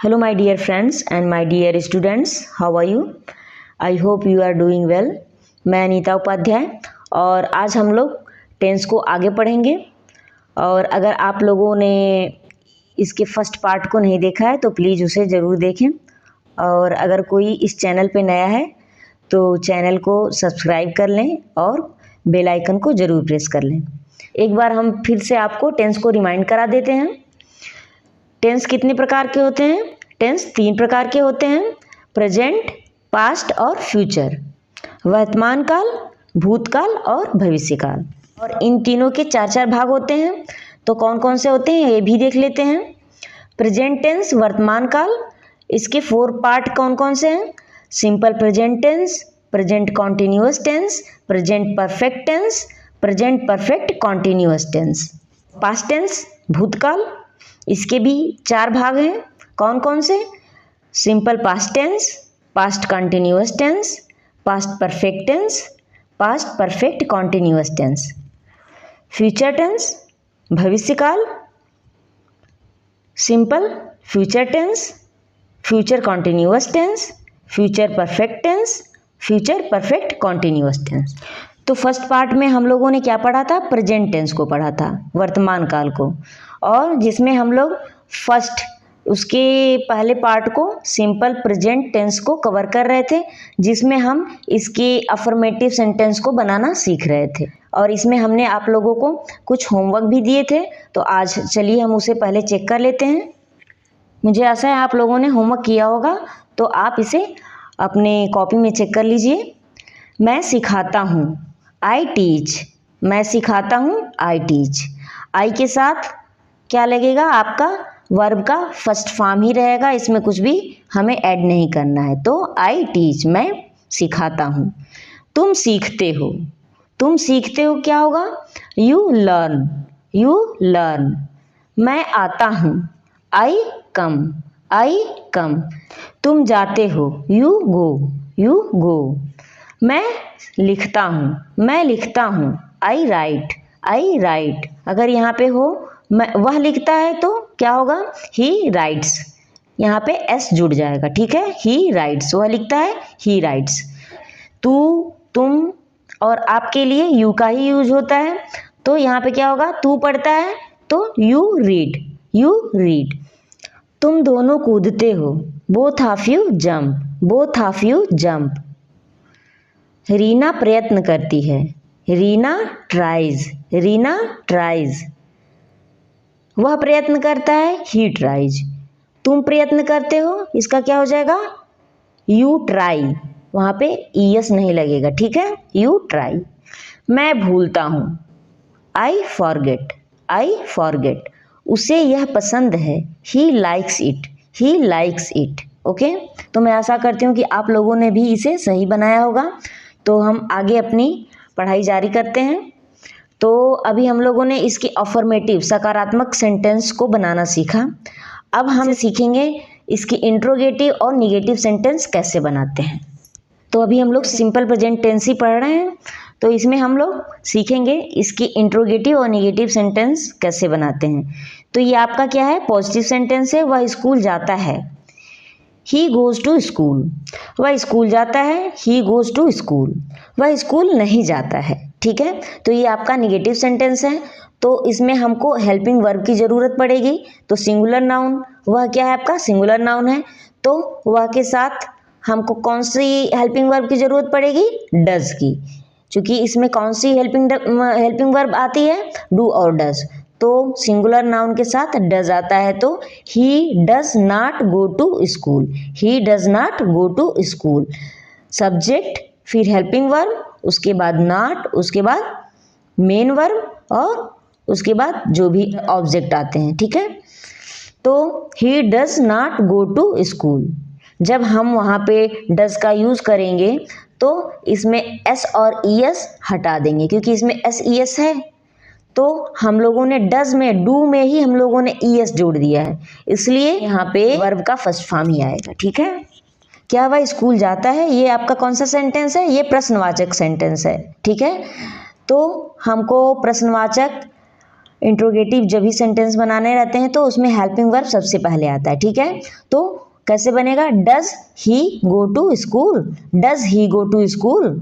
Hello, my dear friends and my dear students. How are you? I hope you are doing well. मैं अनीता उपाध्याय और आज हम लोग tense को आगे पढ़ेंगे। और अगर आप लोगों ने इसके फर्स्ट पार्ट को नहीं देखा है तो प्लीज़ उसे ज़रूर देखें। और अगर कोई इस चैनल पे नया है तो चैनल को सब्सक्राइब कर लें और बेल आइकन को ज़रूर प्रेस कर लें। एक बार हम फिर से आपको टेंस को रिमाइंड करा देते हैं। टेंस कितने प्रकार के होते हैं? टेंस 3 प्रकार के होते हैं, प्रेजेंट, पास्ट और फ्यूचर। वर्तमान काल, भूतकाल और भविष्य काल। और इन तीनों के 4-4 भाग होते हैं। तो कौन कौन से होते हैं ये भी देख लेते हैं। प्रेजेंट टेंस वर्तमान काल, इसके 4 पार्ट कौन कौन से हैं? Simple present tense, present continuous tense, present perfect tense, present perfect continuous tense. Past tense भूतकाल, इसके भी 4 भाग हैं। कौन कौन से? Simple past tense, past continuous tense, past perfect tense, past perfect continuous tense. Future tense भविष्यकाल, simple future tense, future continuous tense, future perfect tense, future perfect continuous tense. तो फर्स्ट पार्ट में हम लोगों ने क्या पढ़ा था? प्रेजेंट टेंस को पढ़ा था, वर्तमान काल को। और जिसमें हम लोग फर्स्ट उसके पहले पार्ट को सिंपल प्रेजेंट टेंस को कवर कर रहे थे, जिसमें हम इसके अफर्मेटिव सेंटेंस को बनाना सीख रहे थे। और इसमें हमने आप लोगों को कुछ होमवर्क भी दिए थे, तो आज चलिए हम उसे पहले चेक कर लेते हैं। मुझे आशा है आप लोगों ने होमवर्क किया होगा, तो आप इसे अपने कॉपी में चेक कर लीजिए। मैं सिखाता हूँ, आई टीच। मैं सिखाता हूँ, आई टीच। आई के साथ क्या लगेगा? आपका वर्ब का फर्स्ट फॉर्म ही रहेगा, इसमें कुछ भी हमें ऐड नहीं करना है। तो आई टीच, मैं सिखाता हूँ। तुम सीखते हो, तुम सीखते हो क्या होगा? You learn, you learn. मैं आता हूँ, आई कम, आई कम। तुम जाते हो, यू गो, यू गो। मैं लिखता हूँ, मैं लिखता हूँ, आई राइट, आई राइट। अगर यहाँ पे हो मैं वह लिखता है तो क्या होगा? ही राइट्स। यहाँ पे एस जुड़ जाएगा, ठीक है। ही राइट्स, वह लिखता है, ही राइट्स। तू, तुम और आपके लिए यू का ही यूज होता है, तो यहाँ पे क्या होगा? तू पढ़ता है तो यू रीड, यू रीड। तुम दोनों कूदते हो, both of you jump, both of you jump. Reena प्रयत्न करती है, रीना ट्राइज, रीना ट्राइज। वह प्रयत्न करता है, ही ट्राइज। तुम प्रयत्न करते हो, इसका क्या हो जाएगा? You try. वहाँ पे ईएस नहीं लगेगा, ठीक है। You try. मैं भूलता हूँ, आई फॉरगेट, आई फॉरगेट। उसे यह पसंद है, he likes it, he likes it. Okay, तो मैं आशा करती हूँ कि आप लोगों ने भी इसे सही बनाया होगा। तो हम आगे अपनी पढ़ाई जारी करते हैं। तो अभी हम लोगों ने इसके अफर्मेटिव सकारात्मक सेंटेंस को बनाना सीखा। अब हम सीखेंगे इसकी इंट्रोगेटिव और निगेटिव सेंटेंस कैसे बनाते हैं। तो अभी हम लोग सिंपल प्रेजेंट टेंस ही पढ़ रहे हैं, तो इसमें हम लोग सीखेंगे इसकी इंट्रोगेटिव और निगेटिव सेंटेंस कैसे बनाते हैं। तो ये आपका क्या है? पॉजिटिव सेंटेंस है, वह स्कूल जाता है, ही गोज टू स्कूल। वह स्कूल जाता है, ही गोज टू स्कूल। वह स्कूल नहीं जाता है, ठीक है। तो ये आपका निगेटिव सेंटेंस है। तो इसमें हमको हेल्पिंग वर्ब की ज़रूरत पड़ेगी। तो सिंगुलर नाउन, वह क्या है? आपका सिंगुलर नाउन है, तो वह के साथ हमको कौन सी हेल्पिंग वर्ब की ज़रूरत पड़ेगी? डज की। क्योंकि इसमें कौन सी हेल्पिंग वर्ब आती है? डू और डज। तो सिंगुलर नाउन के साथ डज आता है, तो he does not go to school, he does not go to school. Subject, फिर हेल्पिंग वर्ब, उसके बाद नॉट, उसके बाद मेन वर्ब और उसके बाद जो भी ऑब्जेक्ट आते हैं, ठीक है। तो he does not go to school. जब हम वहाँ पे डज का यूज़ करेंगे तो इसमें एस और ई एस हटा देंगे, क्योंकि इसमें एस ई एस है। तो हम लोगों ने डज में, डू में ही हम लोगों ने ई एस जोड़ दिया है, इसलिए यहाँ पे वर्ब का फर्स्ट फॉर्म ही आएगा, ठीक है। क्या वह स्कूल जाता है? ये आपका कौन सा सेंटेंस है? ये प्रश्नवाचक सेंटेंस है, ठीक है। तो हमको प्रश्नवाचक इंट्रोगेटिव जब भी सेंटेंस बनाने रहते हैं तो उसमें हेल्पिंग वर्ब सबसे पहले आता है, ठीक है। तो कैसे बनेगा, does he go to school, does he go to school.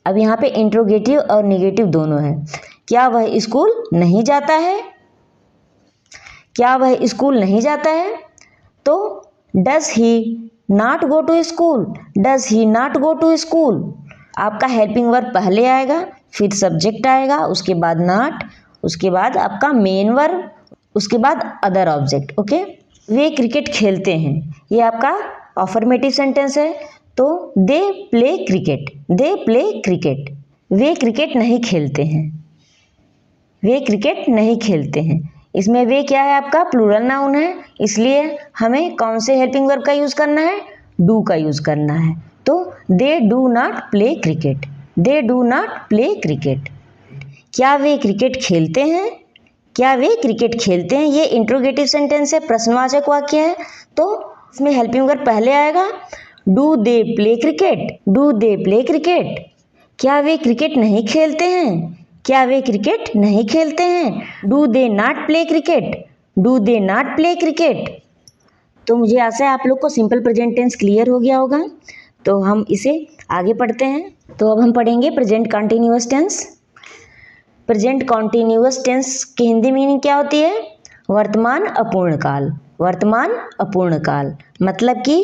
अब यहाँ पे इंट्रोगेटिव और निगेटिव दोनों है। क्या वह स्कूल नहीं जाता है, क्या वह स्कूल नहीं जाता है। तो does he not go to school, does he not go to school. आपका हेल्पिंग वर्ब पहले आएगा, फिर सब्जेक्ट आएगा, उसके बाद नॉट, उसके बाद आपका मेन वर्ब, उसके बाद अदर ऑब्जेक्ट। ओके, वे क्रिकेट खेलते हैं, ये आपका अफर्मेटिव सेंटेंस है। तो they play cricket, they play cricket. Way cricket नहीं खेलते हैं, वे क्रिकेट नहीं खेलते हैं। इसमें वे क्या है, आपका प्लूरल नाउन है, इसलिए हमें कौन से हेल्पिंग वर्ब का यूज़ करना है, डू का यूज़ करना है। तो they do not play cricket, they do not play cricket. क्या वे क्रिकेट खेलते हैं, क्या वे क्रिकेट खेलते हैं, ये इंट्रोगेटिव सेंटेंस है, प्रश्नवाचक वाक्य है। तो इसमें हेल्पिंग वर्ब पहले आएगा, do they play cricket, do they play cricket. क्या वे क्रिकेट नहीं खेलते हैं, क्या वे क्रिकेट नहीं खेलते हैं। Do they not play cricket, do they not play cricket. तो मुझे आशा है आप लोग को सिंपल प्रेजेंट टेंस क्लियर हो गया होगा। तो हम इसे आगे पढ़ते हैं। तो अब हम पढ़ेंगे present continuous tense. Present continuous tense की हिंदी मीनिंग क्या होती है, वर्तमान अपूर्ण काल, वर्तमान अपूर्ण काल। मतलब कि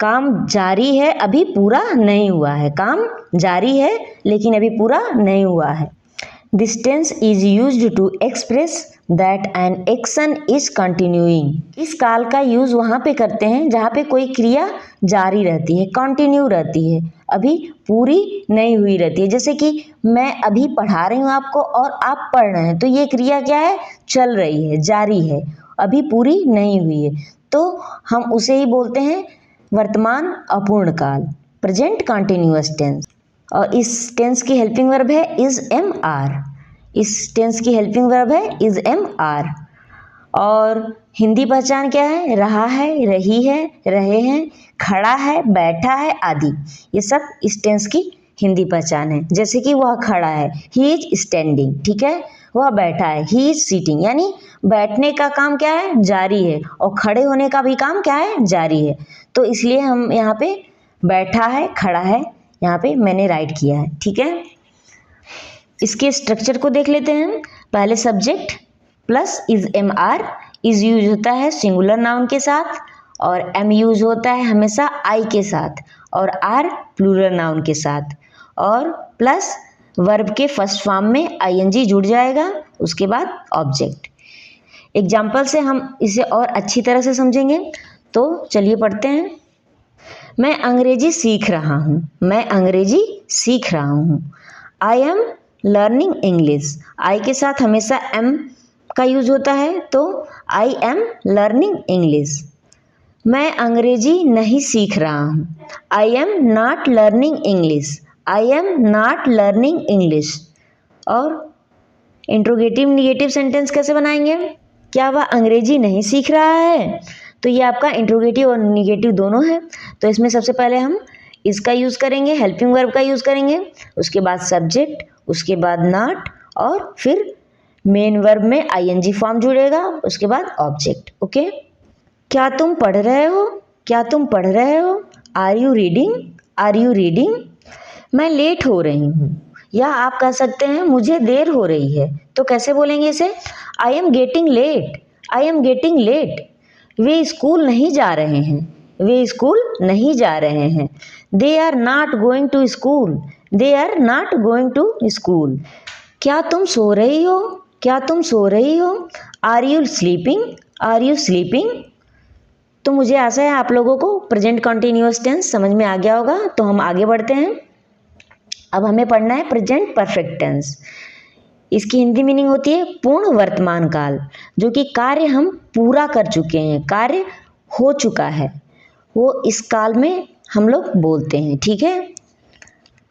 काम जारी है, अभी पूरा नहीं हुआ है, काम जारी है लेकिन अभी पूरा नहीं हुआ है। This tense is used to express that an action is continuing. इस काल का यूज वहाँ पे करते हैं जहाँ पे कोई क्रिया जारी रहती है, कंटिन्यू रहती है, अभी पूरी नहीं हुई रहती है। जैसे कि मैं अभी पढ़ा रही हूँ आपको और आप पढ़ रहे हैं, तो ये क्रिया क्या है, चल रही है, जारी है, अभी पूरी नहीं हुई है। तो हम उसे ही बोलते हैं वर्तमान अपूर्ण काल, प्रेजेंट कॉन्टिन्यूअस टेंस। और इस टेंस की हेल्पिंग वर्ब है इज एम आर, इस टेंस की हेल्पिंग वर्ब है इज एम आर। और हिंदी पहचान क्या है, रहा है, रही है, रहे हैं, खड़ा है, बैठा है आदि, ये सब इस टेंस की हिंदी पहचान है। जैसे कि वह खड़ा है, ही इज स्टैंडिंग, ठीक है। वह बैठा है, ही इज सीटिंग, यानी बैठने का काम क्या है, जारी है, और खड़े होने का भी काम क्या है, जारी है। तो इसलिए हम यहाँ पे बैठा है, खड़ा है, यहाँ पे मैंने राइट किया है, ठीक है। इसके स्ट्रक्चर को देख लेते हैं। पहले subject plus is am are, is use होता है सिंगुलर नाउन के साथ, और एम यूज होता है हमेशा आई के साथ, और आर प्लूरल नाउन के साथ, और प्लस वर्ब के फर्स्ट फॉर्म में आईएनजी जुड़ जाएगा, उसके बाद ऑब्जेक्ट। एग्जाम्पल से हम इसे और अच्छी तरह से समझेंगे। तो चलिए पढ़ते हैं। मैं अंग्रेजी सीख रहा हूँ, मैं अंग्रेजी सीख रहा हूँ। आई एम लर्निंग इंग्लिश, आई के साथ हमेशा एम का यूज होता है, तो आई एम लर्निंग इंग्लिश। मैं अंग्रेजी नहीं सीख रहा हूँ, I am not learning English, I am not learning English. और इंट्रोगेटिव निगेटिव सेंटेंस कैसे बनाएंगे, क्या वह अंग्रेजी नहीं सीख रहा है। तो ये आपका इंट्रोगेटिव और निगेटिव दोनों है। तो इसमें सबसे पहले हम इसका यूज़ करेंगे, हेल्पिंग वर्ब का यूज़ करेंगे, उसके बाद सब्जेक्ट, उसके बाद नॉट, और फिर मेन वर्ब में आईएनजी फॉर्म जुड़ेगा, उसके बाद ऑब्जेक्ट। ओके, क्या तुम पढ़ रहे हो, क्या तुम पढ़ रहे हो। Are you reading, are you reading. मैं लेट हो रही हूँ, या आप कह सकते हैं मुझे देर हो रही है। तो कैसे बोलेंगे इसे, I am getting late, I am getting late. वे स्कूल नहीं जा रहे हैं, वे स्कूल नहीं जा रहे हैं। They are not going to school, they are not going to school. क्या तुम सो रही हो, क्या तुम सो रही हो। Are you sleeping, are you sleeping. तो मुझे आशा है आप लोगों को प्रेजेंट कॉन्टिन्यूअस टेंस समझ में आ गया होगा। तो हम आगे बढ़ते हैं। अब हमें पढ़ना है प्रेजेंट परफेक्ट टेंस। इसकी हिंदी मीनिंग होती है पूर्ण वर्तमान काल, जो कि कार्य हम पूरा कर चुके हैं, कार्य हो चुका है, वो इस काल में हम लोग बोलते हैं, ठीक है।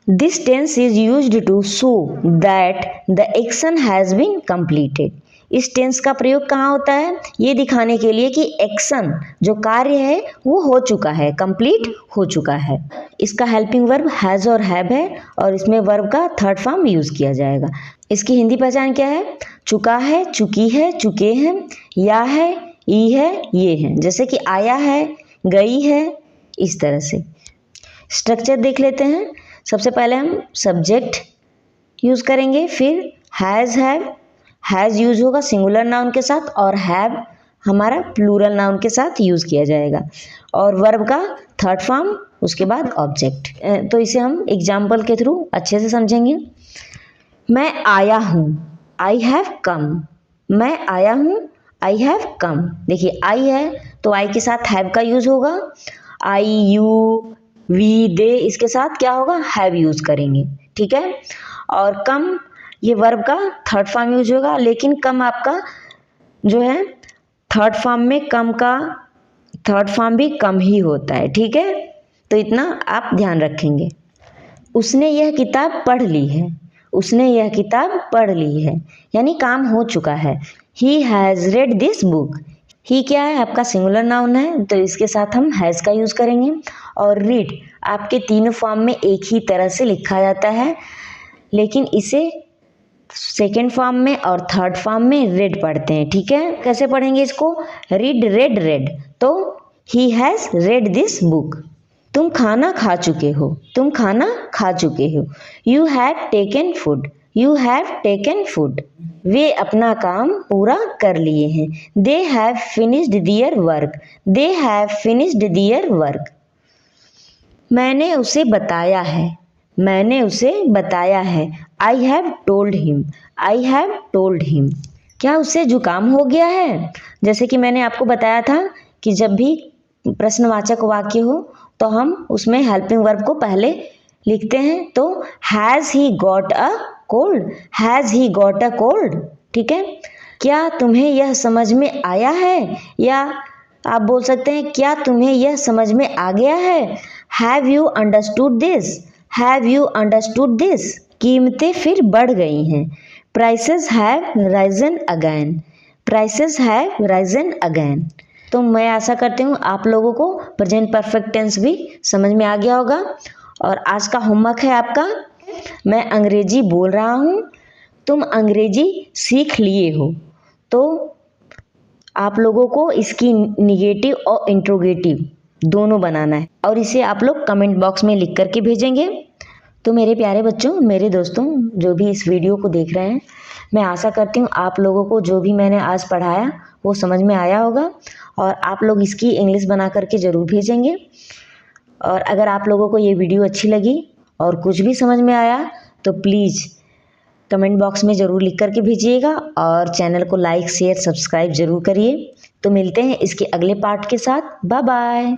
This tense is used to show that the action has been completed. इस टेंस का प्रयोग कहाँ होता है? ये दिखाने के लिए कि एक्शन जो कार्य है वो हो चुका है, कंप्लीट हो चुका है। इसका हेल्पिंग वर्ब हैज़ और हैव है और इसमें वर्ब का थर्ड फॉर्म यूज़ किया जाएगा। इसकी हिंदी पहचान क्या है? चुका है, चुकी है, चुके हैं, या है, ई है, ये है। जैसे कि आया है, गई है, इस तरह से। स्ट्रक्चर देख लेते हैं। सबसे पहले हम सब्जेक्ट यूज़ करेंगे, फिर हैज़ हैज़ यूज होगा सिंगुलर नाउन के साथ और हैव हमारा प्लूरल नाउन के साथ यूज़ किया जाएगा और वर्ब का थर्ड फॉर्म, उसके बाद ऑब्जेक्ट। तो इसे हम एग्जाम्पल के थ्रू अच्छे से समझेंगे। मैं आया हूँ, आई हैव कम। मैं आया हूँ, आई हैव कम। देखिए आई है तो आई के साथ हैव का यूज़ होगा। आई, यू, वी, दे इसके साथ क्या होगा? हैव यूज़ करेंगे, ठीक है। और कम ये वर्ब का थर्ड फॉर्म यूज होगा, लेकिन कम आपका जो है थर्ड फॉर्म में कम का थर्ड फॉर्म भी कम ही होता है, ठीक है। तो इतना आप ध्यान रखेंगे। उसने यह किताब पढ़ ली है, उसने यह किताब पढ़ ली है यानी काम हो चुका है। He has read this book. He क्या है? आपका सिंगुलर नाउन है तो इसके साथ हम हैज़ का यूज़ करेंगे। और रीड आपके तीनों फॉर्म में एक ही तरह से लिखा जाता है, लेकिन इसे सेकेंड फॉर्म में और थर्ड फॉर्म में रेड पढ़ते हैं, ठीक है। कैसे पढ़ेंगे इसको? Read, read, read. तो he has read this book. तुम खाना खा चुके हो, तुम खाना खा चुके हो। You have taken food, you have taken food. वे अपना काम पूरा कर लिए हैं। They have finished their work, they have finished their work. मैंने उसे बताया है, मैंने उसे बताया है। I have told him, I have told him. क्या उसे जुकाम हो गया है? जैसे कि मैंने आपको बताया था कि जब भी प्रश्नवाचक वाक्य हो तो हम उसमें हेल्पिंग वर्ब को पहले लिखते हैं। तो has he got a cold, has he got a cold, ठीक है। क्या तुम्हें यह समझ में आया है? या आप बोल सकते हैं क्या तुम्हें यह समझ में आ गया है? Have you understood this, have you understood this. कीमतें फिर बढ़ गई हैं। Prices have Ryzen again, prices have Ryzen again. तो मैं आशा करती हूँ आप लोगों को प्रेजेंट परफेक्ट टेंस भी समझ में आ गया होगा। और आज का होमवर्क है आपका, मैं अंग्रेजी बोल रहा हूँ, तुम अंग्रेजी सीख लिए हो। तो आप लोगों को इसकी निगेटिव और इंट्रोगेटिव दोनों बनाना है और इसे आप लोग कमेंट बॉक्स में लिख करके भेजेंगे। तो मेरे प्यारे बच्चों, मेरे दोस्तों जो भी इस वीडियो को देख रहे हैं, मैं आशा करती हूँ आप लोगों को जो भी मैंने आज पढ़ाया वो समझ में आया होगा और आप लोग इसकी इंग्लिश बना करके ज़रूर भेजेंगे। और अगर आप लोगों को ये वीडियो अच्छी लगी और कुछ भी समझ में आया तो प्लीज़ कमेंट बॉक्स में ज़रूर लिख करके भेजिएगा और चैनल को लाइक, शेयर, सब्सक्राइब ज़रूर करिए। तो मिलते हैं इसके अगले पार्ट के साथ। Bye bye.